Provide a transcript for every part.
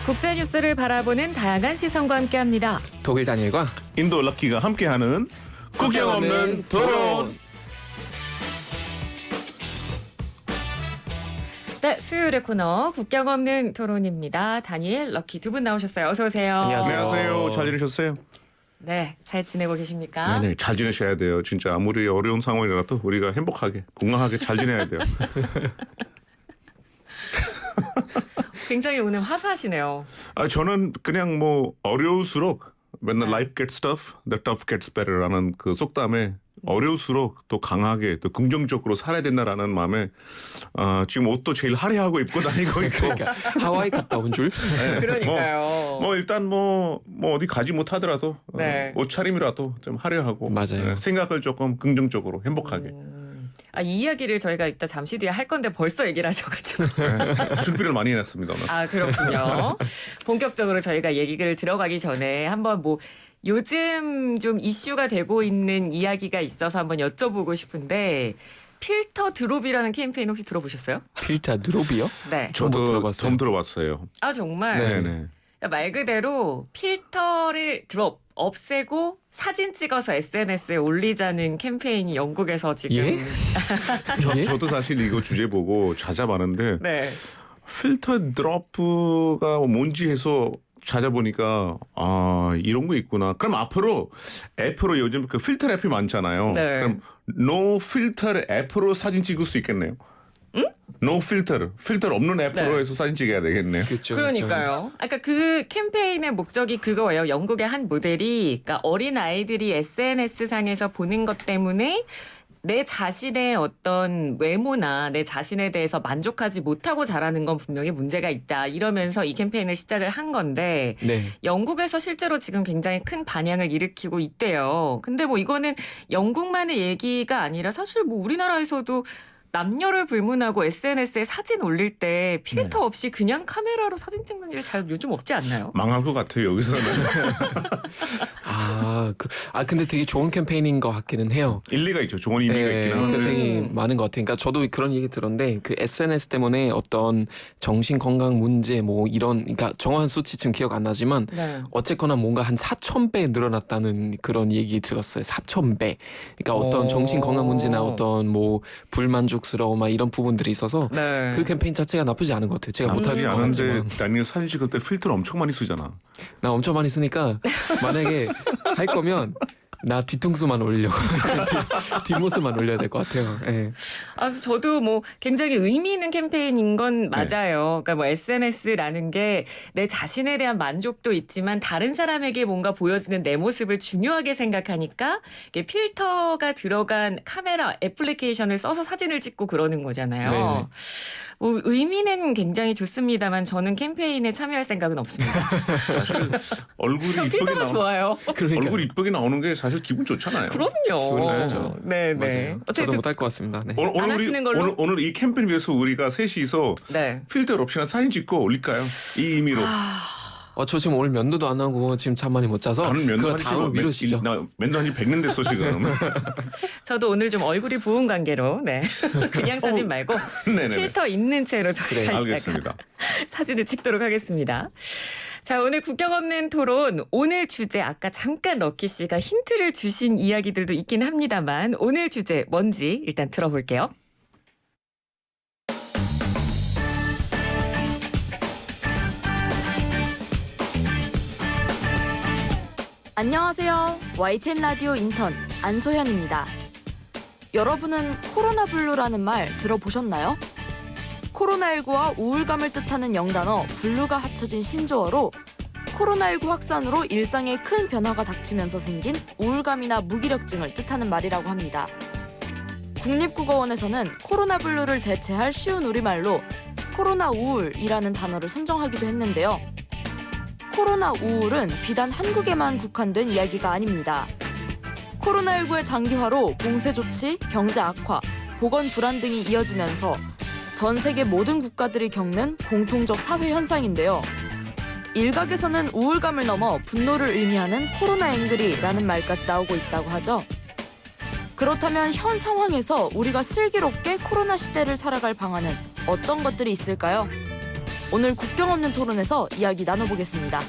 국제 뉴스를 바라보는 다양한 시선과 함께합니다. 독일 다니엘과 인도 럭키가 함께하는 국경 없는 토론. 네, 수요일의 코너 국경 없는 토론입니다. 다니엘, 럭키 두 분 나오셨어요. 어서 오세요. 안녕하세요. 잘 지내셨어요? 네, 잘 지내고 계십니까? 네, 잘 지내셔야 돼요. 진짜 아무리 어려운 상황이라도 우리가 행복하게, 건강하게 잘 지내야 돼요. 굉장히 오늘 화사하시네요. 저는 그냥 뭐 어려울수록 맨날 life gets tough, the tough gets better라는 그 속담에 어려울수록 또 강하게 또 긍정적으로 살아야 된다라는 마음에 지금 옷도 제일 화려하고 입고 다니고 있고. 그러니까 하와이 갔다 온 줄. 네, 그러니까요. 뭐 일단 뭐 어디 가지 못하더라도 네. 옷차림이라도 좀 화려하고 맞아요. 생각을 조금 긍정적으로 행복하게. 이 이야기를 저희가 이따 잠시 뒤에 할 건데 벌써 얘기를 하셔가지고. 준비를 많이 해놨습니다. 오늘. 그렇군요. 본격적으로 저희가 얘기를 들어가기 전에 한번 뭐 요즘 좀 이슈가 되고 있는 이야기가 있어서 한번 여쭤보고 싶은데 필터 드롭이라는 캠페인 혹시 들어보셨어요? 필터 드롭이요? 네. 못 들어봤어요. 처음 들어봤어요. 정말. 네네. 말 그대로 필터를 드롭 없애고 사진 찍어서 SNS에 올리자는 캠페인이 영국에서 지금 예? 저도 사실 이거 주제 보고 찾아봤는데 네. 필터 드롭가 뭔지 해서 찾아보니까 이런 거 있구나. 그럼 앞으로 앱으로 요즘 그 필터 앱이 많잖아요. 네. 그럼 no filter 앱으로 사진 찍을 수 있겠네요. no filter, 필터 없는 앱으로 네. 해서 사진 찍어야 되겠네요. 그렇죠. 그러니까요. 그러니까 그 캠페인의 목적이 그거예요. 영국의 한 모델이 그러니까 어린 아이들이 SNS 상에서 보는 것 때문에 내 자신의 어떤 외모나 내 자신에 대해서 만족하지 못하고 자라는 건 분명히 문제가 있다. 이러면서 이 캠페인을 시작을 한 건데 네. 영국에서 실제로 지금 굉장히 큰 반향을 일으키고 있대요. 근데 뭐 이거는 영국만의 얘기가 아니라 사실 뭐 우리나라에서도 남녀를 불문하고 SNS에 사진 올릴 때 필터 없이 그냥 카메라로 사진 찍는 일이 잘 요즘 없지 않나요? 망할 것 같아요 여기서는. 근데 되게 좋은 캠페인인 것 같기는 해요. 일리가 있죠. 좋은 의미가 있긴 한데. 되게 많은 것 같아요. 그러니까 저도 그런 얘기 들었는데 그 SNS 때문에 어떤 정신 건강 문제 뭐 이런 그러니까 정확한 수치 지금 기억 안 나지만 네. 어쨌거나 뭔가 한 4,000배 늘어났다는 그런 얘기 들었어요. 4,000배. 그러니까 어떤 정신 건강 문제나 어떤 뭐 불만족스러움 막 이런 부분들이 있어서 네. 그 캠페인 자체가 나쁘지 않은 것 같아요. 제가 못할 나쁘지 것 않은데 같지만 다니엘 사진 찍을 때 필터를 엄청 많이 쓰잖아. 나 엄청 많이 쓰니까 만약에 할 거면 나 뒤통수만 올려 뒷모습만 올려야 될 것 같아요. 네. 그래서 저도 뭐 굉장히 의미 있는 캠페인인 건 맞아요. 그러니까 뭐 SNS라는 게 내 자신에 대한 만족도 있지만 다른 사람에게 뭔가 보여주는 내 모습을 중요하게 생각하니까 이게 필터가 들어간 카메라 애플리케이션을 써서 사진을 찍고 그러는 거잖아요. 네네. 뭐 의미는 굉장히 좋습니다만 저는 캠페인에 참여할 생각은 없습니다. 사실 얼굴이 저 이쁘게 필터가 좋아요. 그러니까 얼굴 이쁘게 나오는 게 사실 기분 좋잖아요. 그럼요. 기분이 좋죠. 네네. 맞아요. 저도 못할 것 같습니다. 네. 안 하시는 걸로? 오늘 이 캠페인 위해서 우리가 셋이서 네. 필터 없이나 사진 찍고 올릴까요? 이 의미로. 저 지금 오늘 면도도 안 하고 지금 잠 많이 못 자서 나는 면도 그거 한지 다음으로 미루시죠. 나 면도 한지 100년 됐어 지금. 저도 오늘 좀 얼굴이 부은 관계로 그냥 사진 말고 네네네. 필터 있는 채로 저희가 이따가 알겠습니다. 사진을 찍도록 하겠습니다. 자, 오늘 국경 없는 토론 오늘 주제 아까 잠깐 럭키 씨가 힌트를 주신 이야기들도 있긴 합니다만 오늘 주제 뭔지 일단 들어볼게요. 안녕하세요. YTN 라디오 인턴 안소현입니다. 여러분은 코로나 블루라는 말 들어보셨나요? 코로나19와 우울감을 뜻하는 영단어 블루가 합쳐진 신조어로 코로나19 확산으로 일상에 큰 변화가 닥치면서 생긴 우울감이나 무기력증을 뜻하는 말이라고 합니다. 국립국어원에서는 코로나 블루를 대체할 쉬운 우리말로 코로나 우울이라는 단어를 선정하기도 했는데요. 코로나 우울은 비단 한국에만 국한된 이야기가 아닙니다. 코로나19의 장기화로 봉쇄 조치, 경제 악화, 보건 불안 등이 이어지면서 전 세계 모든 국가들이 겪는 공통적 사회 현상인데요. 일각에서는 우울감을 넘어 분노를 의미하는 코로나 앵그리라는 말까지 나오고 있다고 하죠. 그렇다면 현 상황에서 우리가 슬기롭게 코로나 시대를 살아갈 방안은 어떤 것들이 있을까요? 오늘 국경 없는 토론에서 이야기 나눠보겠습니다.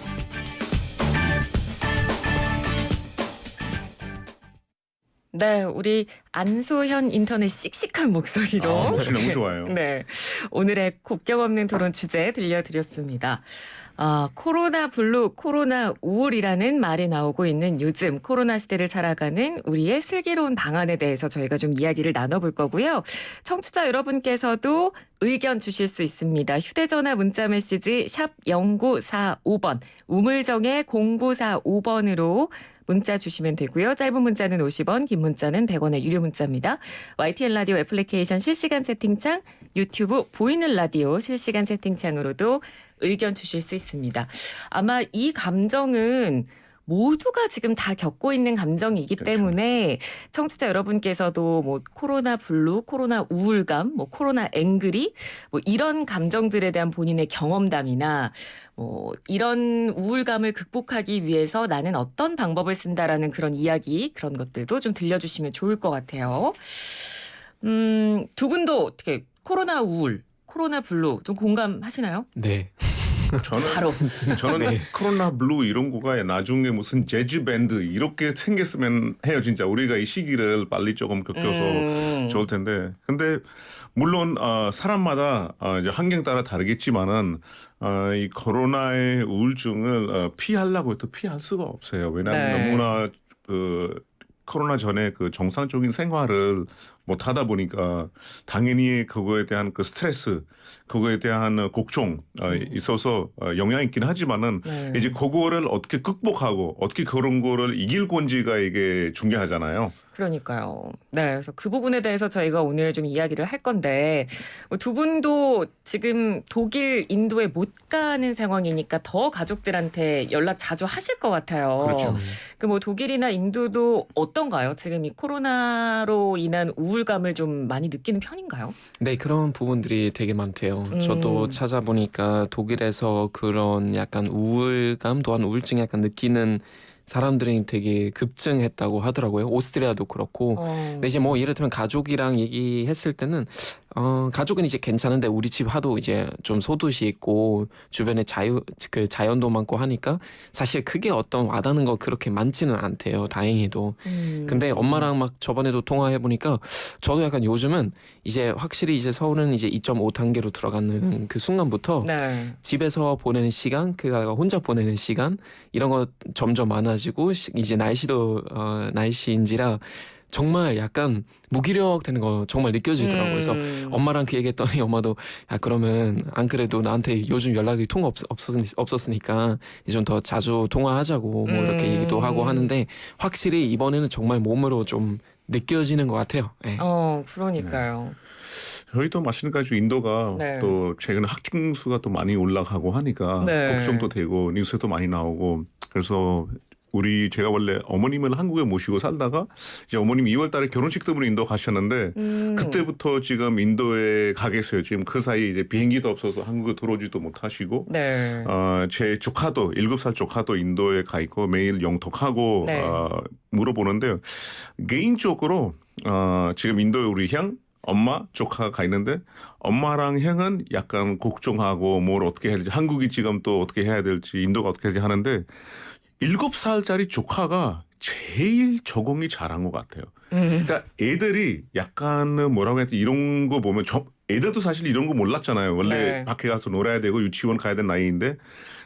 네, 우리 안소현 인턴의 씩씩한 목소리로 목소리 너무 좋아요. 네, 오늘의 국경 없는 토론 주제 들려드렸습니다. 코로나 블루, 코로나 우울이라는 말이 나오고 있는 요즘 코로나 시대를 살아가는 우리의 슬기로운 방안에 대해서 저희가 좀 이야기를 나눠볼 거고요. 청취자 여러분께서도 의견 주실 수 있습니다. 휴대전화 문자메시지 샵 0945번, 우물정의 0945번으로 문자 주시면 되고요. 짧은 문자는 50원, 긴 문자는 100원의 유료 문자입니다. YTN 라디오 애플리케이션 실시간 채팅창, 유튜브 보이는 라디오 실시간 채팅창으로도 의견 주실 수 있습니다. 아마 이 감정은 모두가 지금 다 겪고 있는 감정이기 그렇죠. 때문에 청취자 여러분께서도 뭐 코로나 블루, 코로나 우울감, 뭐 코로나 앵그리 뭐 이런 감정들에 대한 본인의 경험담이나 뭐 이런 우울감을 극복하기 위해서 나는 어떤 방법을 쓴다라는 그런 이야기 그런 것들도 좀 들려주시면 좋을 것 같아요. 두 분도 어떻게 코로나 우울, 코로나 블루 좀 공감하시나요? 네. 저는 네. 코로나 블루 이런 거가 나중에 무슨 재즈 밴드 이렇게 생겼으면 해요. 진짜 우리가 이 시기를 빨리 조금 겪어서 좋을 텐데. 근데 물론 사람마다 이제 환경 따라 다르겠지만은 이 코로나의 우울증을 피하려고 해도 피할 수가 없어요. 왜냐하면 네. 너무나 코로나 전에 그 정상적인 생활을 못 하다 보니까 당연히 그거에 대한 그 스트레스, 그거에 대한 걱정 있어서 영향이 있긴 하지만은 네. 이제 그거를 어떻게 극복하고 어떻게 그런 거를 이길 건지가 이게 중요하잖아요. 그러니까요. 네, 그래서 그 부분에 대해서 저희가 오늘 좀 이야기를 할 건데 두 분도 지금 독일, 인도에 못 가는 상황이니까 더 가족들한테 연락 자주 하실 것 같아요. 그렇죠. 그 뭐 독일이나 인도도 어떤가요? 지금 이 코로나로 인한 우울감을 좀 많이 느끼는 편인가요? 네, 그런 부분들이 되게 많대요. 저도 찾아보니까 독일에서 그런 약간 우울감 또한 우울증 약간 느끼는 사람들이 되게 급증했다고 하더라고요. 오스트리아도 그렇고. 근데 이제 뭐 예를 들면 가족이랑 얘기했을 때는 가족은 이제 괜찮은데 우리 집 하도 이제 좀 소도시 있고 주변에 자연도 많고 하니까 사실 크게 어떤 와닿는 거 그렇게 많지는 않대요. 다행히도. 근데 엄마랑 막 저번에도 통화해 보니까 저도 약간 요즘은 이제 확실히 이제 서울은 이제 2.5 단계로 들어가는 그 순간부터 네. 집에서 보내는 시간, 그가 혼자 보내는 시간 이런 거 점점 많아지고 이제 날씨도 날씨인지라 정말 약간 무기력 되는 거 정말 느껴지더라고요. 그래서 엄마랑 그 얘기했더니 엄마도 야 그러면 안 그래도 나한테 요즘 연락이 없었으니까 이제 좀 더 자주 통화하자고 뭐 이렇게 얘기도 하고 하는데 확실히 이번에는 정말 몸으로 좀 느껴지는 것 같아요. 네. 그러니까요. 저희도 마찬가지로 인도가 네. 또 최근에 확진 수가 또 많이 올라가고 하니까 네. 걱정도 되고 뉴스에도 많이 나오고 그래서 제가 원래 어머님을 한국에 모시고 살다가 이제 어머님 2월 달에 결혼식 때문에 인도 가셨는데 그때부터 지금 인도에 가 계세요. 지금 그 사이 이제 비행기도 없어서 한국에 들어오지도 못하시고 네. 제 조카도 7살 조카도 인도에 가 있고 매일 영톡하고 네. 물어보는데요. 개인적으로 지금 인도에 우리 형 엄마, 조카가 가 있는데 엄마랑 형은 약간 걱정하고 뭘 어떻게 해야 될지 한국이 지금 또 어떻게 해야 될지 인도가 어떻게 해야 될지 하는데 7살짜리 조카가 제일 적응이 잘한 것 같아요. 그러니까 애들이 약간 뭐라고 해야 돼 이런 거 보면 애들도 사실 이런 거 몰랐잖아요. 원래 네. 밖에 가서 놀아야 되고 유치원 가야 되는 나이인데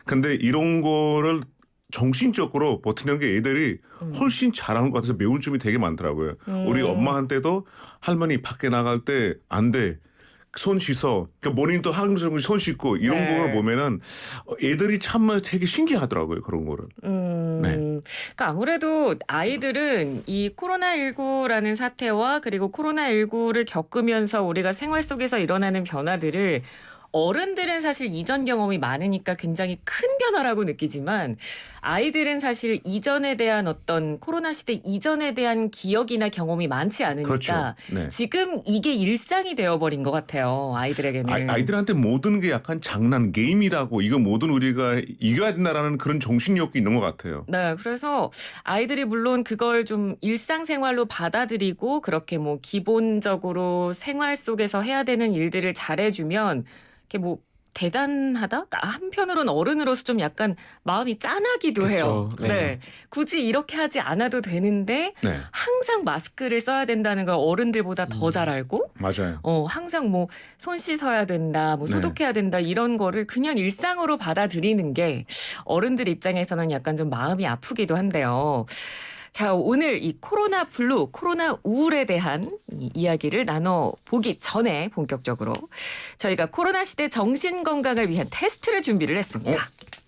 근데 이런 거를 정신적으로 버티는 게 애들이 훨씬 잘하는 것 같아서 배울 점이 되게 많더라고요. 우리 엄마한테도 할머니 밖에 나갈 때 안 돼. 손 씻어. 그러니까 본인도 한국에서 손 씻고 이런 네. 걸 보면은 애들이 참 되게 신기하더라고요. 그런 거를. 네. 그러니까 아무래도 아이들은 이 코로나19라는 사태와 그리고 코로나19를 겪으면서 우리가 생활 속에서 일어나는 변화들을 어른들은 사실 이전 경험이 많으니까 굉장히 큰 변화라고 느끼지만 아이들은 사실 이전에 대한 어떤 코로나 시대 이전에 대한 기억이나 경험이 많지 않으니까 그렇죠. 네. 지금 이게 일상이 되어버린 것 같아요. 아이들에게는. 아이들한테 모든 게 약간 장난 게임이라고 이거 모든 우리가 이겨야 된다라는 그런 정신력이 있는 것 같아요. 네, 그래서 아이들이 물론 그걸 좀 일상생활로 받아들이고 그렇게 뭐 기본적으로 생활 속에서 해야 되는 일들을 잘해주면 이렇게 뭐 대단하다? 한편으로는 어른으로서 좀 약간 마음이 짠하기도 해요. 그쵸. 네. 굳이 이렇게 하지 않아도 되는데 네, 항상 마스크를 써야 된다는 걸 어른들보다 더 잘 알고 맞아요. 항상 뭐 손 씻어야 된다, 뭐 네. 소독해야 된다 이런 거를 그냥 일상으로 받아들이는 게 어른들 입장에서는 약간 좀 마음이 아프기도 한데요. 자, 오늘 이 코로나 블루, 코로나 우울에 대한 이 이야기를 나눠보기 전에 본격적으로 저희가 코로나 시대 정신 건강을 위한 테스트를 준비를 했습니다.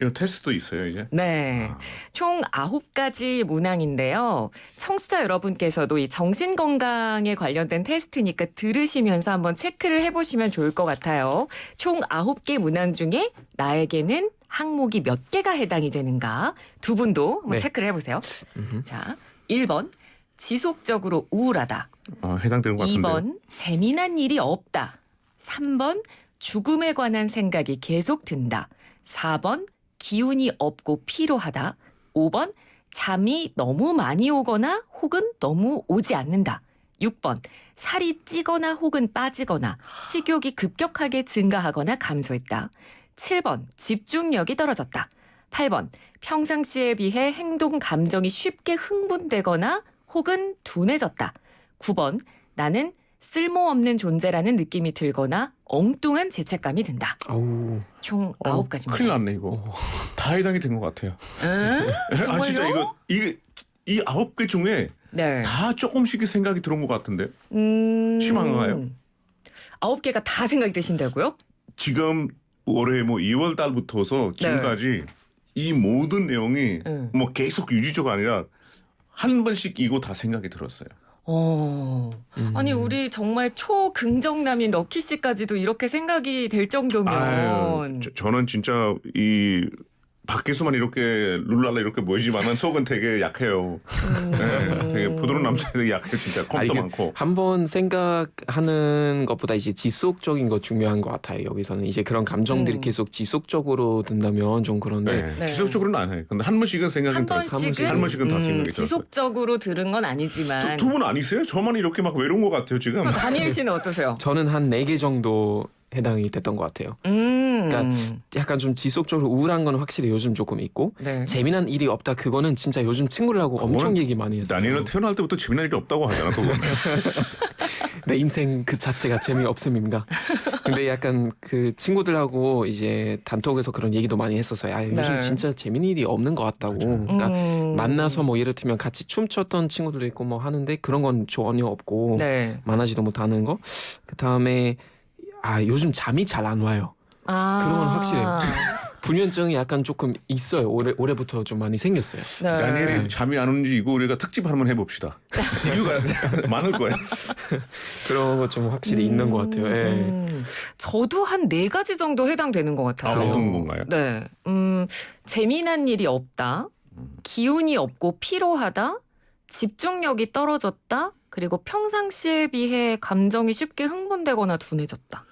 이거 테스트도 있어요 이제. 네. 총 9가지 문항인데요. 청취자 여러분께서도 이 정신 건강에 관련된 테스트니까 들으시면서 한번 체크를 해보시면 좋을 것 같아요. 총 9개 문항 중에 나에게는 항목이 몇 개가 해당이 되는가 두 분도 한번 네. 체크를 해보세요. 음흠. 자, 1번 지속적으로 우울하다. 해당되는 것 같은데. 2번 재미난 일이 없다. 3번 죽음에 관한 생각이 계속 든다. 4번 기운이 없고 피로하다. 5번 잠이 너무 많이 오거나 혹은 너무 오지 않는다. 6번 살이 찌거나 혹은 빠지거나 식욕이 급격하게 증가하거나 감소했다. 7번 집중력이 떨어졌다. 8번 평상시에 비해 행동 감정이 쉽게 흥분되거나 혹은 둔해졌다. 9번 나는 쓸모없는 존재라는 느낌이 들거나 엉뚱한 죄책감이 든다. 아우. 총 9가지입니다. 큰일 났네 이거. 다 해당이 된 것 같아요. 정말요? 진짜 이게 이 9개 중에 네. 다 조금씩 생각이 들어온 것 같은데. 심한가요? 9개가 다 생각이 드신다고요? 지금 올해 뭐 2월 달부터서 지금까지 이 모든 내용이 뭐 계속 유지적 아니라 한 번씩 이거 다 생각이 들었어요. 아니 우리 정말 초긍정남인 럭키 씨까지도 이렇게 생각이 될 정도면 아유, 저는 진짜 이 밖에서만 이렇게 룰랄라 이렇게 보이지만은 속은 되게 약해요. 네, 되게 부드러운 남자들이 약해요. 진짜 겁도 많고. 한번 생각하는 것보다 이제 지속적인 거 중요한 것 같아요. 여기서는 이제 그런 감정들이 계속 지속적으로 든다면 좀 그런데 네. 네. 지속적으로는 안 해요. 근데 한 번씩은 생각이 한 들었어요. 번씩은 한 번씩은 다 생각이 들었어요. 지속적으로 들은 건 아니지만 두 분 아니세요? 저만 이렇게 막 외로운 것 같아요 지금. 다니엘 씨는 어떠세요? 저는 한 4개 정도 해당이 됐던 것 같아요. 그러니까 약간 좀 지속적으로 우울한 건 확실히 요즘 조금 있고 네. 재미난 일이 없다 그거는 진짜 요즘 친구들하고 엄청 그건 얘기 많이 했어요. 다니엘은 태어날 때부터 재미난 일이 없다고 하잖아. 그거. 내 인생 그 자체가 재미없음입니다. 근데 약간 그 친구들하고 이제 단톡에서 그런 얘기도 많이 했었어요. 아, 요즘 네. 진짜 재밌는 일이 없는 것 같다고. 그러니까 만나서 뭐 예를 들면 같이 춤췄던 친구들도 있고 뭐 하는데 그런 건 전혀 없고 네. 만나지도 못하는 거. 그 다음에 요즘 잠이 잘 안 와요. 그런 건 확실해요. 불면증이 약간 조금 있어요. 올해부터 좀 많이 생겼어요. 네. 다니엘이 잠이 안 오는지 이거 우리가 특집 한번 해봅시다. 이유가 많을 거야. 그런 거 좀 확실히 있는 것 같아요. 예. 저도 한 4가지 정도 해당되는 것 같아요. 어떤 건가요? 네. 재미난 일이 없다. 기운이 없고 피로하다. 집중력이 떨어졌다. 그리고 평상시에 비해 감정이 쉽게 흥분되거나 둔해졌다.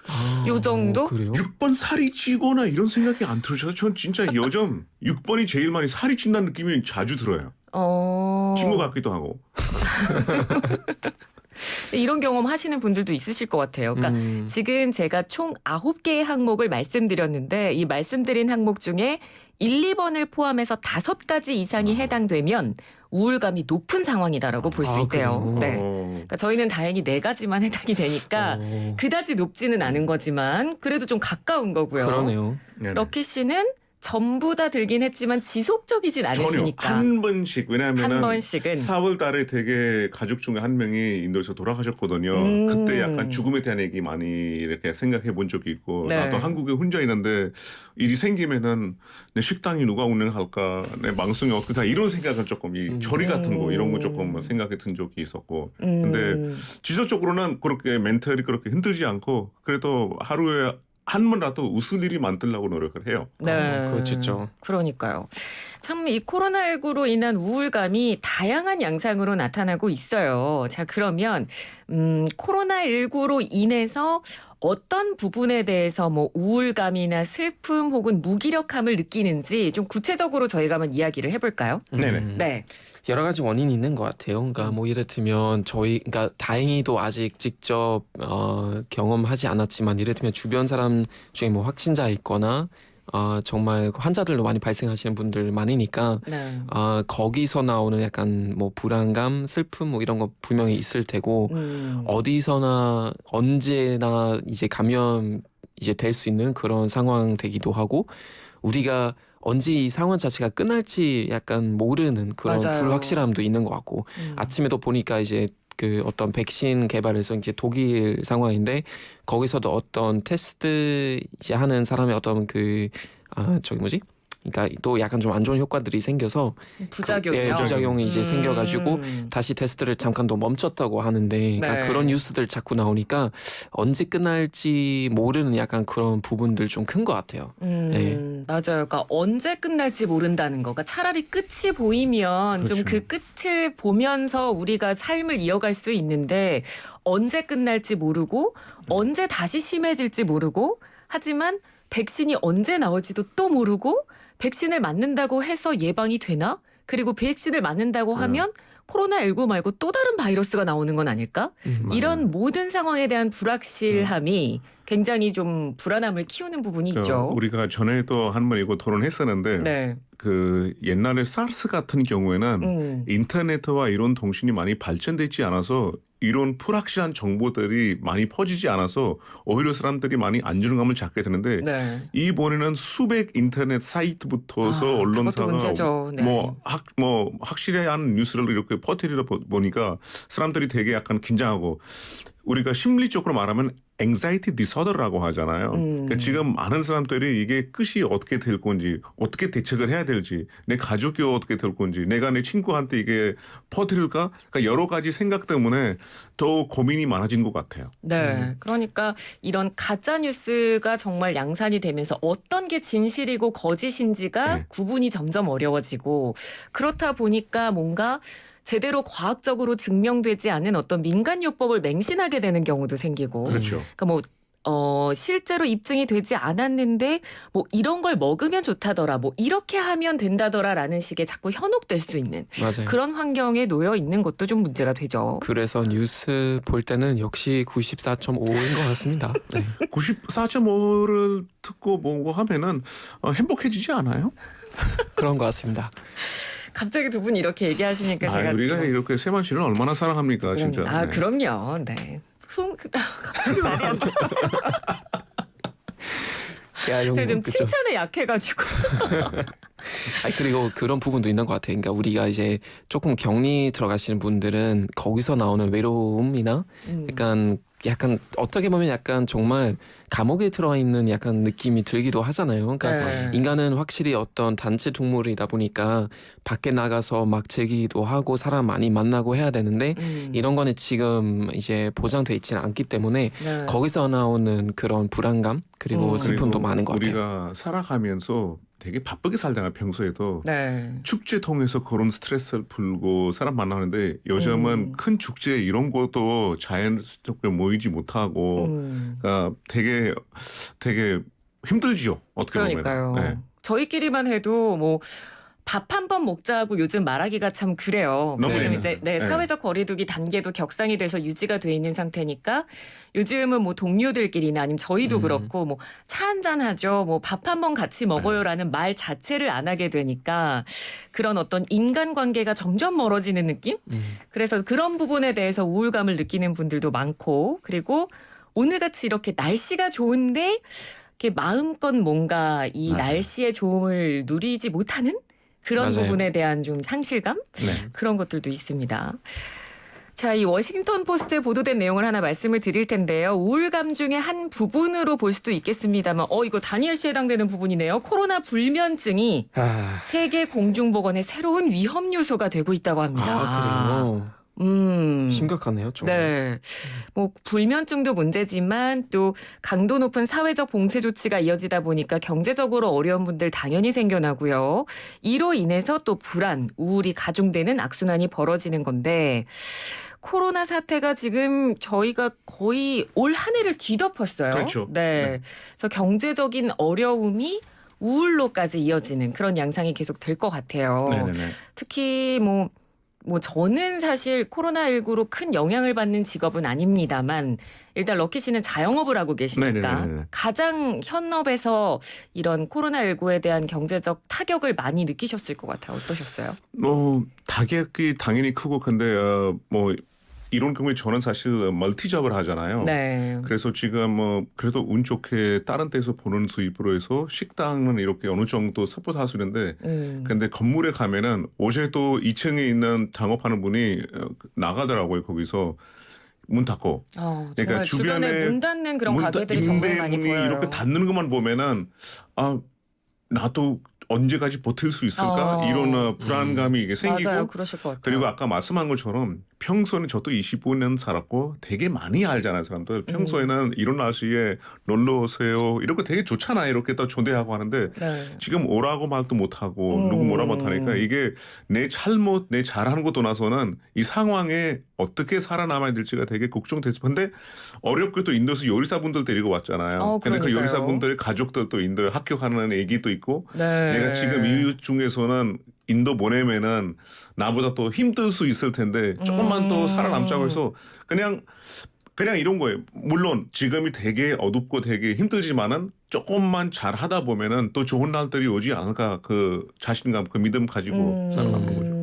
요 정도? 그래요? 6번 살이 찌거나 이런 생각이 안 들으셔서 전 진짜 요즘 6번이 제일 많이 살이 찐다는 느낌이 자주 들어요. 찐 것 같기도 하고. 이런 경험 하시는 분들도 있으실 것 같아요. 그러니까 지금 제가 총 9개의 항목을 말씀드렸는데 이 말씀드린 항목 중에 1, 2번을 포함해서 5가지 이상이 해당되면 우울감이 높은 상황이다라고 볼 수 있대요. 그래요? 네. 그러니까 저희는 다행히 4가지만 해당이 되니까 그다지 높지는 않은 거지만 그래도 좀 가까운 거고요. 그러네요. 네네. 럭키 씨는 전부 다 들긴 했지만 지속적이진 전혀 않으시니까. 한 번씩 왜냐하면 한 번씩은. 4월 달에 되게 가족 중에 한 명이 인도에서 돌아가셨거든요. 그때 약간 죽음에 대한 얘기 많이 이렇게 생각해 본 적이 있고 네. 나도 한국에 혼자 있는데 일이 생기면은 내 식당이 누가 운영할까 내 방송이 어떻게 다 이런 생각은 조금 이 조리 같은 거 이런 거 조금 생각이 든 적이 있었고 근데 지속적으로는 그렇게 멘탈이 그렇게 힘들지 않고 그래도 하루에 한 번라도 웃을 일이 만들려고 노력을 해요. 네. 그거 진짜. 그러니까요. 참 이 코로나19로 인한 우울감이 다양한 양상으로 나타나고 있어요. 자, 그러면 코로나19로 인해서 어떤 부분에 대해서 뭐 우울감이나 슬픔 혹은 무기력함을 느끼는지 좀 구체적으로 저희가 한번 이야기를 해볼까요? 네네. 네. 여러 가지 원인이 있는 것 같아요. 그러니까 뭐 예를 들면 그러니까 다행히도 아직 직접 경험하지 않았지만 예를 들면 주변 사람 중에 뭐 확진자 있거나 정말 환자들로 많이 발생하시는 분들 많으니까 네. 거기서 나오는 약간 뭐 불안감, 슬픔 뭐 이런 거 분명히 있을 테고 어디서나 언제나 이제 감염 이제 될 수 있는 그런 상황 되기도 하고 우리가 언제 이 상황 자체가 끝날지 약간 모르는 그런 맞아요. 불확실함도 있는 것 같고 아침에도 보니까 이제 그 어떤 백신 개발에서 이제 독일 상황인데 거기서도 어떤 테스트 이제 하는 사람의 어떤 저기 뭐지? 그러니까 또 약간 좀 안 좋은 효과들이 생겨서 부작용이요. 부작용이 이제 생겨가지고 음. 다시 테스트를 잠깐 더 멈췄다고 하는데 그러니까 네. 그런 뉴스들 자꾸 나오니까 언제 끝날지 모르는 약간 그런 부분들 좀 큰 것 같아요. 네. 맞아요. 그러니까 언제 끝날지 모른다는 거. 그러니까 차라리 끝이 보이면 좀 그 그렇죠. 끝을 보면서 우리가 삶을 이어갈 수 있는데 언제 끝날지 모르고 언제 다시 심해질지 모르고 하지만 백신이 언제 나올지도 또 모르고 백신을 맞는다고 해서 예방이 되나? 그리고 백신을 맞는다고 하면 코로나19 말고 또 다른 바이러스가 나오는 건 아닐까? 이런 모든 상황에 대한 불확실함이 굉장히 좀 불안함을 키우는 부분이 있죠. 우리가 전에도 한 번 이거 토론했었는데 네. 그 옛날에 사르스 같은 경우에는 인터넷과 이런 통신이 많이 발전되지 않아서 이런 불확실한 정보들이 많이 퍼지지 않아서 오히려 사람들이 많이 안정감을 찾게 되는데 네. 이번에는 수백 인터넷 사이트부터서 그것도 언론사가 문제죠. 네. 뭐 확실한 뉴스를 이렇게 퍼뜨리다 보니까 사람들이 되게 약간 긴장하고 우리가 심리적으로 말하면 anxiety disorder라고 하잖아요. 그러니까 지금 많은 사람들이 이게 끝이 어떻게 될 건지 어떻게 대책을 해야 될지 내 가족이 어떻게 될 건지 내가 내 친구한테 이게 퍼뜨릴까 그러니까 여러 가지 생각 때문에 더 고민이 많아진 것 같아요. 네. 그러니까 이런 가짜 뉴스가 정말 양산이 되면서 어떤 게 진실이고 거짓인지가 네. 구분이 점점 어려워지고 그렇다 보니까 뭔가 제대로 과학적으로 증명되지 않은 어떤 민간요법을 맹신하게 되는 경우도 생기고 그렇죠. 그러니까 뭐 실제로 입증이 되지 않았는데 뭐 이런 걸 먹으면 좋다더라 뭐 이렇게 하면 된다더라라는 식의 자꾸 현혹될 수 있는 맞아요. 그런 환경에 놓여 있는 것도 좀 문제가 되죠. 그래서 뉴스 볼 때는 역시 94.5인 것 같습니다. 네. 94.5를 듣고 보고 하면은 행복해지지 않아요? 그런 것 같습니다. 갑자기 두 분이 이렇게 얘기하시니까 제가 우리가 또 이렇게 세만 씨를 얼마나 사랑합니까, 진짜. 네. 그럼요. 네. 갑자기 말이 안 돼. 야, 제가 좀 그쵸. 칭찬에 약해가지고. 그리고 그런 부분도 있는 것 같아요. 그러니까 우리가 이제 조금 격리 들어가시는 분들은 거기서 나오는 외로움이나 약간 어떻게 보면 약간 정말 감옥에 들어와 있는 약간 느낌이 들기도 하잖아요. 그러니까 네. 인간은 확실히 어떤 단체 동물이다 보니까 밖에 나가서 막 즐기기도 하고 사람 많이 만나고 해야 되는데 이런 거는 지금 이제 보장돼 있지는 않기 때문에 네. 거기서 나오는 그런 불안감 그리고 슬픔도 그리고 많은 것 같아요. 우리가 살아가면서 되게 바쁘게 살잖아요, 평소에도. 네. 축제 통해서 그런 스트레스를 풀고 사람 만나는데 요즘은 큰 축제 이런 것도 자연스럽게 모이지 못하고 그러니까 되게 힘들지요. 어떻게 그러니까요. 보면. 네. 저희끼리만 해도 뭐 밥 한 번 먹자고 요즘 말하기가 참 그래요. 너무 요즘 예민해요. 이제 네. 사회적 거리두기 단계도 격상이 돼서 유지가 돼 있는 상태니까 요즘은 뭐 동료들끼리나 아니면 저희도 그렇고 뭐 차 한잔 하죠. 뭐 밥 한 번 같이 먹어요라는 말 자체를 안 하게 되니까 그런 어떤 인간관계가 점점 멀어지는 느낌? 그래서 그런 부분에 대해서 우울감을 느끼는 분들도 많고 그리고 오늘같이 이렇게 날씨가 좋은데 이렇게 마음껏 뭔가 이 맞아요. 날씨의 좋음을 누리지 못하는 그런 맞아요. 부분에 대한 좀 상실감? 네. 그런 것들도 있습니다. 자, 이 워싱턴 포스트에 보도된 내용을 하나 말씀을 드릴 텐데요. 우울감 중에 한 부분으로 볼 수도 있겠습니다만 이거 다니엘 씨에 해당되는 부분이네요. 코로나 불면증이 세계 공중보건의 새로운 위험 요소가 되고 있다고 합니다. 그래요. 심각하네요, 좀. 네. 뭐 불면증도 문제지만 또 강도 높은 사회적 봉쇄 조치가 이어지다 보니까 경제적으로 어려운 분들 당연히 생겨나고요. 이로 인해서 또 불안, 우울이 가중되는 악순환이 벌어지는 건데 코로나 사태가 지금 저희가 거의 올 한 해를 뒤덮었어요. 그렇죠. 네. 그래서 경제적인 어려움이 우울로까지 이어지는 그런 양상이 계속 될 것 같아요. 네네네. 특히 뭐 뭐 저는 사실 코로나19로 큰 영향을 받는 직업은 아닙니다만 일단 럭키 씨는 자영업을 하고 계시니까 네네네네. 가장 현업에서 이런 코로나19에 대한 경제적 타격을 많이 느끼셨을 것 같아요. 어떠셨어요? 뭐 타격이 당연히 크고 근데 뭐 이런 경우에 저는 사실 멀티잡을 하잖아요. 네. 그래서 지금 뭐 그래도 운 좋게 다른 데서 보는 수입으로 해서 식당은 이렇게 어느 정도 서포트할 수 있는데 근데 건물에 가면은 어제도 2층에 있는 작업하는 분이 나가더라고요. 거기서 문 닫고. 정말 그러니까 주변에 주변에 문 닫는 그런 가게들이 정말 많이 임대문이 보여요. 이렇게 닫는 것만 보면은 나도 언제까지 버틸 수 있을까 이런 불안감이 이게 생기고 맞아요. 그러실 것 같아요. 그리고 아까 말씀한 것처럼 평소에는 저도 25년 살았고 되게 많이 알잖아요 사람들. 평소에는 이런 날씨에 놀러 오세요 이렇게 되게 좋잖아요. 이렇게 또 초대하고 하는데 네. 지금 오라고 말도 못하고 누구 뭐라 못하니까 이게 내 잘못 내 잘하는 것도 나서는 이 상황에 어떻게 살아남아야 될지가 되게 걱정됐어. 근데 어렵게도 인도에서 요리사분들 데리고 왔잖아요. 근데 그 그러니까요. 요리사분들 가족들도 인도에 학교 가는 애기도 있고 네. 내가 지금 이웃 중에서는 인도 보내면은 나보다 또 힘들 수 있을 텐데 조금만 더 살아남자고 해서 그냥 이런 거예요. 물론 지금이 되게 어둡고 되게 힘들지만은 조금만 잘 하다 보면은 또 좋은 날들이 오지 않을까 그 자신감 그 믿음 가지고 살아가는 거죠.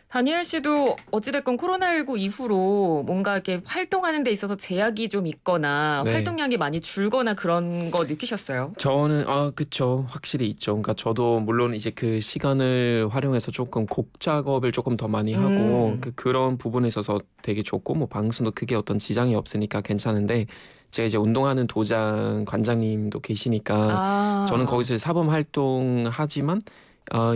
다니엘 씨도 어찌됐건 코로나19 이후로 뭔가 이렇게 활동하는 데 있어서 제약이 좀 있거나 네. 활동량이 많이 줄거나 그런 거 느끼셨어요? 저는 그쵸 확실히 있죠. 그러니까 저도 물론 이제 그 시간을 활용해서 조금 곡 작업을 조금 더 많이 하고 그런 부분에 있어서 되게 좋고 뭐 방송도 크게 어떤 지장이 없으니까 괜찮은데 제가 이제 운동하는 도장 관장님도 계시니까 저는 거기서 사범 활동하지만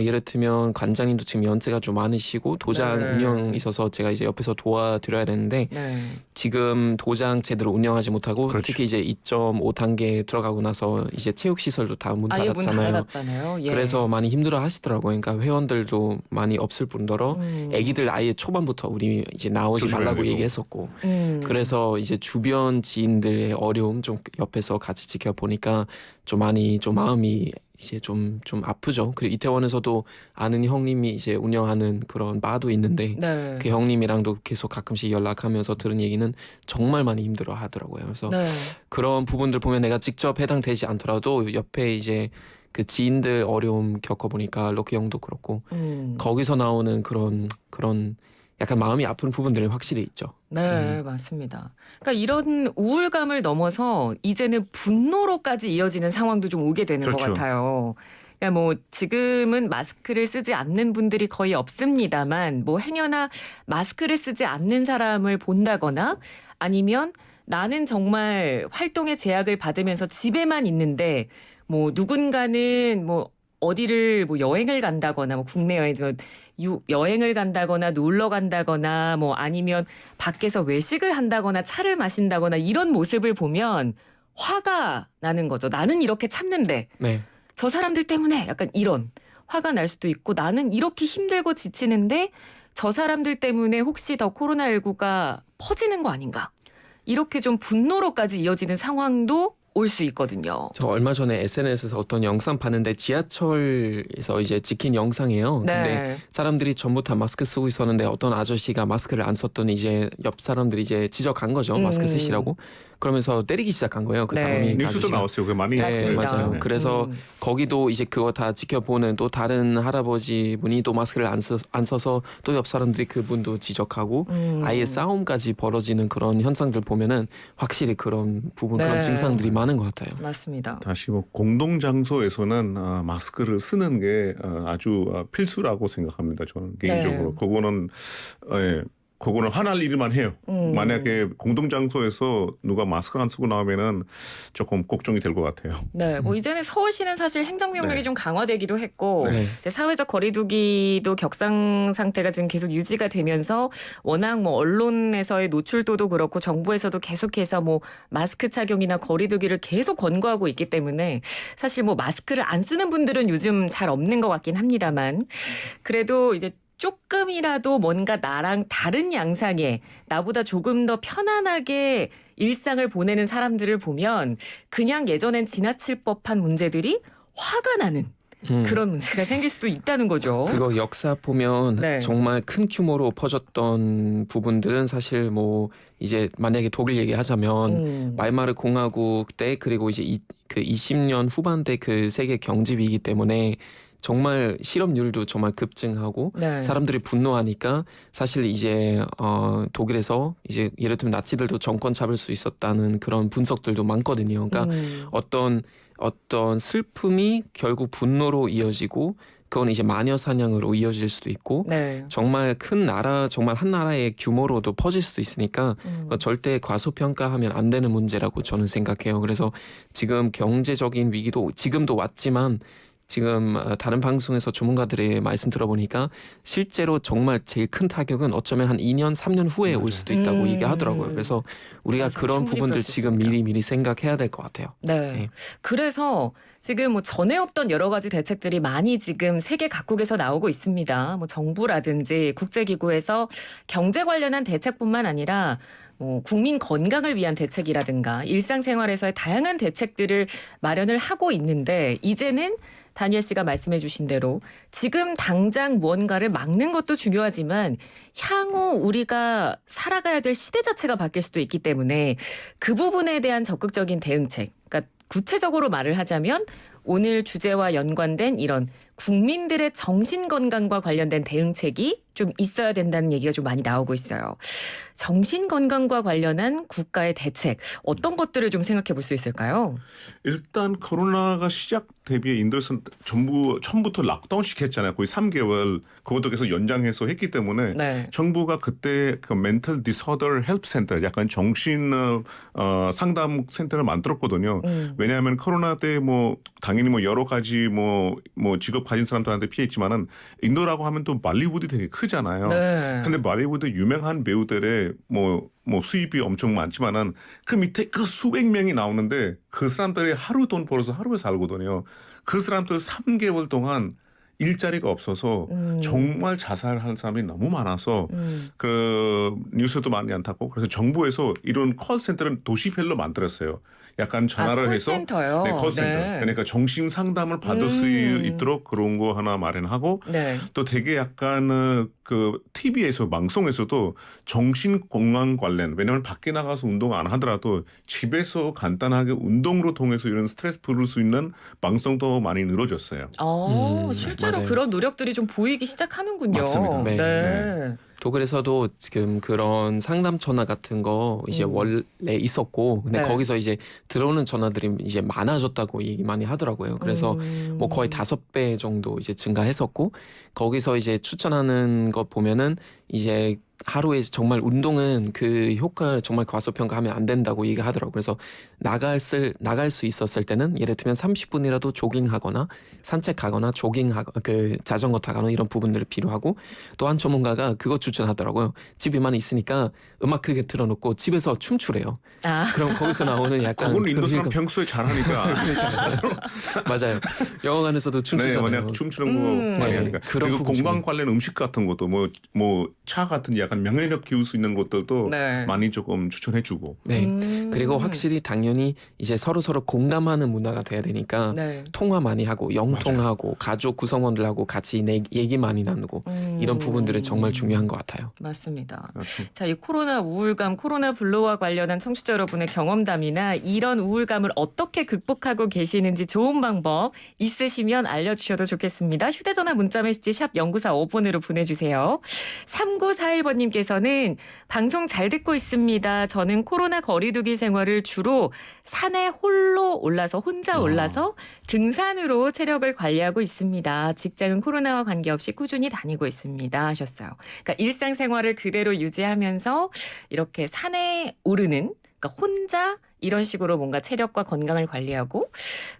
예를 들면 관장님도 지금 연세가 좀 많으시고 도장 네. 운영 있어서 제가 이제 옆에서 도와드려야 되는데 네. 지금 도장 제대로 운영하지 못하고 그렇죠. 특히 이제 2.5 단계 들어가고 나서 이제 체육 시설도 다 문 아예 문 닫았잖아요. 닫았잖아요. 예. 그래서 많이 힘들어 하시더라고요. 그러니까 회원들도 많이 없을 뿐더러 애기들 아예 초반부터 우리 이제 나오지 조심해야 말라고 되고. 얘기했었고 그래서 그래서 이제 주변 지인들의 어려움 좀 옆에서 같이 지켜보니까 좀 많이 좀 마음이 이제 좀 아프죠. 그리고 이태원에서도 아는 형님이 이제 운영하는 그런 바도 있는데 네. 그 형님이랑도 계속 가끔씩 연락하면서 들은 얘기는 정말 많이 힘들어 하더라고요. 그래서 네. 그런 부분들 보면 내가 직접 해당되지 않더라도 옆에 이제 그 지인들 어려움 겪어보니까 럭키 형도 그렇고 거기서 나오는 그런 약간 마음이 아픈 부분들이 확실히 있죠. 네, 맞습니다. 그러니까 이런 우울감을 넘어서 이제는 분노로까지 이어지는 상황도 좀 오게 되는 것 그렇죠. 같아요. 그러니까 뭐 지금은 마스크를 쓰지 않는 분들이 거의 없습니다만 뭐 행여나 마스크를 쓰지 않는 사람을 본다거나 아니면 나는 정말 활동의 제약을 받으면서 집에만 있는데 뭐 누군가는 뭐 어디를 뭐 여행을 간다거나 뭐 국내 여행이지만 여행을 간다거나 놀러 간다거나 뭐 아니면 밖에서 외식을 한다거나 차를 마신다거나 이런 모습을 보면 화가 나는 거죠. 나는 이렇게 참는데 네. 저 사람들 때문에 약간 이런 화가 날 수도 있고 나는 이렇게 힘들고 지치는데 저 사람들 때문에 혹시 더 코로나19가 퍼지는 거 아닌가. 이렇게 좀 분노로까지 이어지는 상황도 올 수 있거든요. 저 얼마 전에 SNS에서 어떤 영상 봤는데 지하철에서 이제 찍힌 영상이에요. 근데 네. 사람들이 전부 다 마스크 쓰고 있었는데 어떤 아저씨가 마스크를 안 썼더니 이제 옆 사람들이 이제 지적한 거죠. 마스크 쓰시라고. 그러면서 때리기 시작한 거예요. 그 네. 사람이. 그 뉴스도 아저씨가. 나왔어요. 그 많이 네, 맞습니다. 맞아요. 네. 그래서 거기도 이제 그거 다 지켜보는 또 다른 할아버지 분이 또 마스크를 안 써서 또 옆 사람들이 그분도 지적하고 아예 싸움까지 벌어지는 그런 현상들 보면은 확실히 그런 부분 네. 그런 증상들이 많은 것 같아요. 맞습니다. 다시 뭐 공동 장소에서는 마스크를 쓰는 게 아주 필수라고 생각합니다. 저는 개인적으로. 네. 그거는 화날 일만 해요. 만약에 공동 장소에서 누가 마스크를 안 쓰고 나오면은 조금 걱정이 될 것 같아요. 네, 뭐 이제는 서울시는 사실 행정명령이 네. 좀 강화되기도 했고 네. 이제 사회적 거리두기도 격상 상태가 지금 계속 유지가 되면서 워낙 뭐 언론에서의 노출도도 그렇고 정부에서도 계속해서 뭐 마스크 착용이나 거리두기를 계속 권고하고 있기 때문에 사실 뭐 마스크를 안 쓰는 분들은 요즘 잘 없는 것 같긴 합니다만 그래도 이제 조금이라도 뭔가 나랑 다른 양상의 나보다 조금 더 편안하게 일상을 보내는 사람들을 보면 그냥 예전엔 지나칠 법한 문제들이 화가 나는 그런 문제가 생길 수도 있다는 거죠. 그거 역사 보면 네. 정말 큰 규모로 퍼졌던 부분들은 사실 뭐 이제 만약에 독일 얘기하자면 와이마르 공화국 때 그리고 이제 그 20년 후반대 그 세계 경제 위기 때문에 정말 실업률도 정말 급증하고 네. 사람들이 분노하니까 사실 이제 독일에서 이제 예를 들면 나치들도 정권 잡을 수 있었다는 그런 분석들도 많거든요. 그러니까 어떤 슬픔이 결국 분노로 이어지고 그건 이제 마녀 사냥으로 이어질 수도 있고 네. 정말 큰 나라 정말 한 나라의 규모로도 퍼질 수도 있으니까 절대 과소평가하면 안 되는 문제라고 저는 생각해요. 그래서 지금 경제적인 위기도 지금도 왔지만 지금 다른 방송에서 전문가들의 말씀 들어보니까 실제로 정말 제일 큰 타격은 어쩌면 한 2년, 3년 후에 올 수도 있다고 얘기하더라고요. 그래서 우리가 맞아, 그런 충분히 부분들 그럴 수 지금 있습니다. 미리 생각해야 될 것 같아요. 네. 네. 그래서 지금 뭐 전에 없던 여러 가지 대책들이 많이 지금 세계 각국에서 나오고 있습니다. 뭐 정부라든지 국제기구에서 경제 관련한 대책뿐만 아니라 뭐 국민 건강을 위한 대책이라든가 일상생활에서의 다양한 대책들을 마련을 하고 있는데 이제는 다니엘 씨가 말씀해 주신 대로 지금 당장 무언가를 막는 것도 중요하지만 향후 우리가 살아가야 될 시대 자체가 바뀔 수도 있기 때문에 그 부분에 대한 적극적인 대응책, 그러니까 구체적으로 말을 하자면 오늘 주제와 연관된 이런 국민들의 정신건강과 관련된 대응책이 좀 있어야 된다는 얘기가 좀 많이 나오고 있어요. 정신건강과 관련한 국가의 대책, 어떤 것들을 좀 생각해 볼 수 있을까요? 일단 코로나가 시작 대비해 인도에서는 전부 처음부터 락다운 시켰잖아요. 거의 3개월 그것도 계속 연장해서 했기 때문에 네. 정부가 그때 그 멘탈 디서더 헬프 센터 약간 정신 상담 센터를 만들었거든요. 왜냐하면 코로나 때 뭐 당연히 뭐 여러 가지 뭐 직업 가진 사람들한테 피했지만은 인도라고 하면 또 말리우드 되게 크잖아요. 네. 근데 말리우드 유명한 배우들의 뭐 수입이 엄청 많지만은 그 밑에 그 수백 명이 나오는데 그 사람들이 하루 돈 벌어서 하루에 살거든요. 그 사람들 3개월 동안 일자리가 없어서 정말 자살하는 사람이 너무 많아서 그 뉴스도 많이 안 탔고 그래서 정부에서 이런 콜센터를 도시별로 만들었어요. 약간 전화를 해서 콜센터요? 네, 콜센터. 네. 그러니까 정신 상담을 받을 수 있도록 그런 거 하나 마련하고 네. 또 되게 약간 그 TV에서 방송에서도 정신 건강 관련 왜냐하면 밖에 나가서 운동 안 하더라도 집에서 간단하게 운동으로 통해서 이런 스트레스 풀을 수 있는 방송도 많이 늘어졌어요. 실제로 맞아요. 그런 노력들이 좀 보이기 시작하는군요. 맞습니다. 네. 네. 독일에서도 지금 그런 상담 전화 같은 거 이제 원래 있었고 근데 네. 거기서 이제 들어오는 전화들이 이제 많아졌다고 얘기 많이 하더라고요. 그래서 뭐 거의 5배 정도 이제 증가했었고 거기서 이제 추천하는 것 보면은 이제 하루에 정말 운동은 그 효과 정말 과소평가하면 안 된다고 얘기하더라고요. 그래서 나갈 수 있었을 때는 예를 들면 30분이라도 조깅하거나 산책하거나 그 자전거 타거나 이런 부분들이 필요하고 또 한 전문가가 그거 추천하더라고요. 집에만 있으니까 음악 크게 틀어놓고 집에서 춤추래요. 아. 그럼 거기서 나오는 약간 그건 인도 그런 사람 효과- 평소에 잘하니까. 맞아요. 영화관에서도 네, 춤추잖아요. 만약 춤추는 거 많이 네, 하니까. 그런 그리고 부분 건강 중에. 관련 음식 같은 것도 뭐 차 같은 약간 명예력 키울 수 있는 것들도 네. 많이 조금 추천해주고. 네. 그리고 확실히 당연히 이제 서로 공감하는 문화가 돼야 되니까 네. 통화 많이 하고 영통하고 가족 구성원들하고 같이 얘기 많이 나누고 이런 부분들이 정말 중요한 것 같아요. 맞습니다. 그렇죠. 자, 이 코로나 우울감, 코로나 블루와 관련한 청취자 여러분의 경험담이나 이런 우울감을 어떻게 극복하고 계시는지 좋은 방법 있으시면 알려주셔도 좋겠습니다. 휴대전화 문자메시지 샵 0945번으로 보내주세요. 3941번님께서는 방송 잘 듣고 있습니다. 저는 코로나 거리두기 생활을 주로 산에 혼자 올라서 등산으로 체력을 관리하고 있습니다. 직장은 코로나와 관계없이 꾸준히 다니고 있습니다 하셨어요. 그러니까 일상생활을 그대로 유지하면서 이렇게 산에 오르는 그러니까 혼자 이런 식으로 뭔가 체력과 건강을 관리하고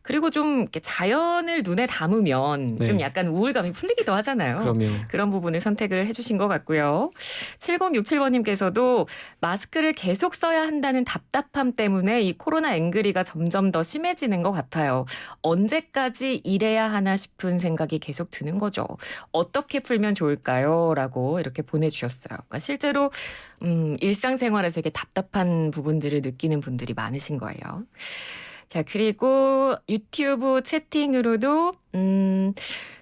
그리고 좀 이렇게 자연을 눈에 담으면 네. 좀 약간 우울감이 풀리기도 하잖아요. 그러면 그런 부분을 선택을 해주신 것 같고요. 7067번님께서도 마스크를 계속 써야 한다는 답답함 때문에 이 코로나 앵그리가 점점 더 심해지는 것 같아요. 언제까지 이래야 하나 싶은 생각이 계속 드는 거죠. 어떻게 풀면 좋을까요? 라고 이렇게 보내주셨어요. 그러니까 실제로 일상생활에서 이렇게 답답한 부분들을 느끼는 분들이 많으신 거예요. 자, 그리고 유튜브 채팅으로도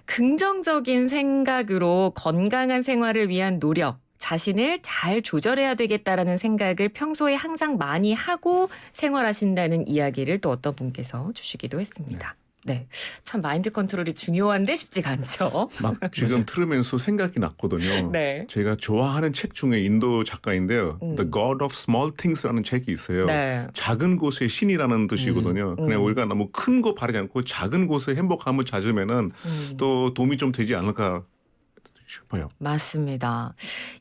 긍정적인 생각으로 건강한 생활을 위한 노력, 자신을 잘 조절해야 되겠다라는 생각을 평소에 항상 많이 하고 생활하신다는 이야기를 또 어떤 분께서 주시기도 했습니다. 네, 참 마인드 컨트롤이 중요한데 쉽지가 않죠. 막 지금 들으면서 생각이 났거든요. 네. 제가 좋아하는 책 중에 인도 작가인데요. The God of Small Things라는 책이 있어요. 네. 작은 곳의 신이라는 뜻이거든요. 그냥 우리가 너무 큰 거 바라지 않고 작은 곳에 행복함을 찾으면은 또 도움이 좀 되지 않을까 싶어요. 맞습니다.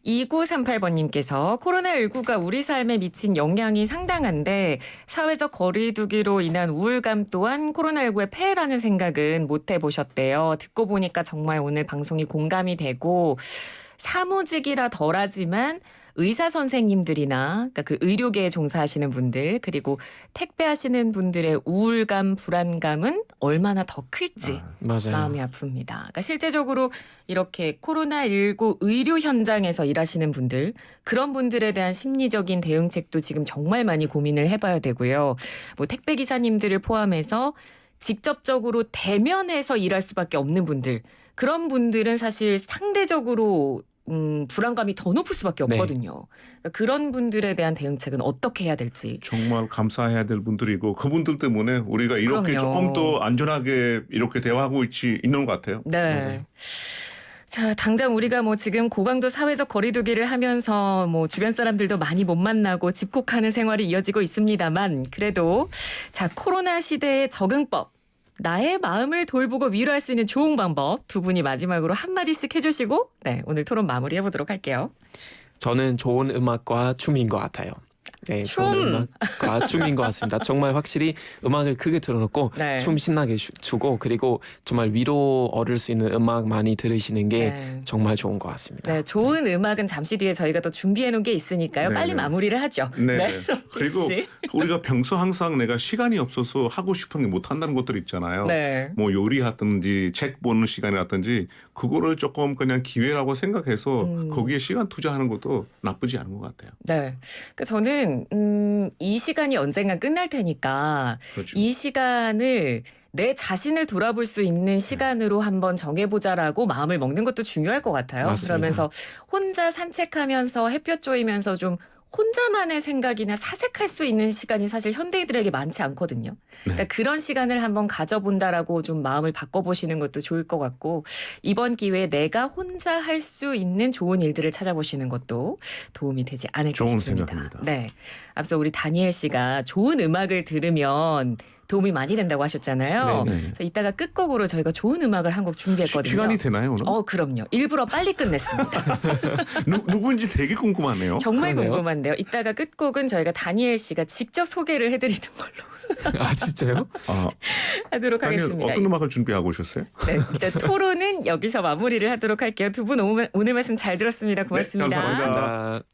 2938번님께서 코로나19가 우리 삶에 미친 영향이 상당한데 사회적 거리두기로 인한 우울감 또한 코로나19의 폐해라는 생각은 못 해보셨대요. 듣고 보니까 정말 오늘 방송이 공감이 되고 사무직이라 덜하지만 의사 선생님들이나 그러니까 그 의료계에 종사하시는 분들 그리고 택배하시는 분들의 우울감, 불안감은 얼마나 더 클지 맞아요. 마음이 아픕니다. 그러니까 실제적으로 이렇게 코로나19 의료 현장에서 일하시는 분들 그런 분들에 대한 심리적인 대응책도 지금 정말 많이 고민을 해봐야 되고요. 뭐 택배 기사님들을 포함해서 직접적으로 대면해서 일할 수밖에 없는 분들 그런 분들은 사실 상대적으로 불안감이 더 높을 수밖에 네. 없거든요. 그러니까 그런 분들에 대한 대응책은 어떻게 해야 될지. 정말 감사해야 될 분들이고 그분들 때문에 우리가 이렇게 그럼요. 조금 더 안전하게 이렇게 대화하고 있는 것 같아요. 네. 맞아요. 자, 당장 우리가 뭐 지금 고강도 사회적 거리두기를 하면서 뭐 주변 사람들도 많이 못 만나고 집콕하는 생활이 이어지고 있습니다만 그래도 자, 코로나 시대의 적응법. 나의 마음을 돌보고 위로할 수 있는 좋은 방법 두 분이 마지막으로 한마디씩 해주시고 네, 오늘 토론 마무리해보도록 할게요. 저는 좋은 음악과 춤인 것 같아요. 네, 춤! 좋은 음악과 춤인 것 같습니다. 정말 확실히 음악을 크게 틀어놓고 네. 춤 신나게 추고 그리고 정말 위로 얻을 수 있는 음악 많이 들으시는 게 네. 정말 좋은 것 같습니다. 네, 좋은 음악은 잠시 뒤에 저희가 또 준비해놓은 게 있으니까요. 네, 빨리 네. 마무리를 하죠. 네. 그리고 씨. 우리가 평소 항상 내가 시간이 없어서 하고 싶은 게 못 한다는 것들 있잖아요. 네. 뭐 요리하든지 책 보는 시간이라든지 그거를 조금 그냥 기회라고 생각해서 거기에 시간 투자하는 것도 나쁘지 않은 것 같아요. 네. 그러니까 저는 이 시간이 언젠가 끝날 테니까 그렇죠. 이 시간을 내 자신을 돌아볼 수 있는 시간으로 한번 정해보자라고 마음을 먹는 것도 중요할 것 같아요. 맞습니다. 그러면서 혼자 산책하면서 햇볕 쬐이면서 좀 혼자만의 생각이나 사색할 수 있는 시간이 사실 현대인들에게 많지 않거든요. 그러니까 그런 시간을 한번 가져본다라고 좀 마음을 바꿔보시는 것도 좋을 것 같고 이번 기회에 내가 혼자 할 수 있는 좋은 일들을 찾아보시는 것도 도움이 되지 않을까 좋은 싶습니다. 생각입니다. 네, 앞서 우리 다니엘 씨가 좋은 음악을 들으면 도움이 많이 된다고 하셨잖아요. 네네. 그래서 이따가 끝곡으로 저희가 좋은 음악을 한 곡 준비했거든요. 시간이 되나요 오늘? 그럼요. 일부러 빨리 끝냈습니다. 누군지 되게 궁금하네요. 정말 그러네요. 궁금한데요. 이따가 끝곡은 저희가 다니엘 씨가 직접 소개를 해드리는 걸로 아 진짜요? 하도록 다니엘 하겠습니다. 어떤 음악을 준비하고 오셨어요? 네, 일단 토론은 여기서 마무리를 하도록 할게요. 두 분 오늘 말씀 잘 들었습니다. 고맙습니다. 네, 감사합니다. 감사합니다.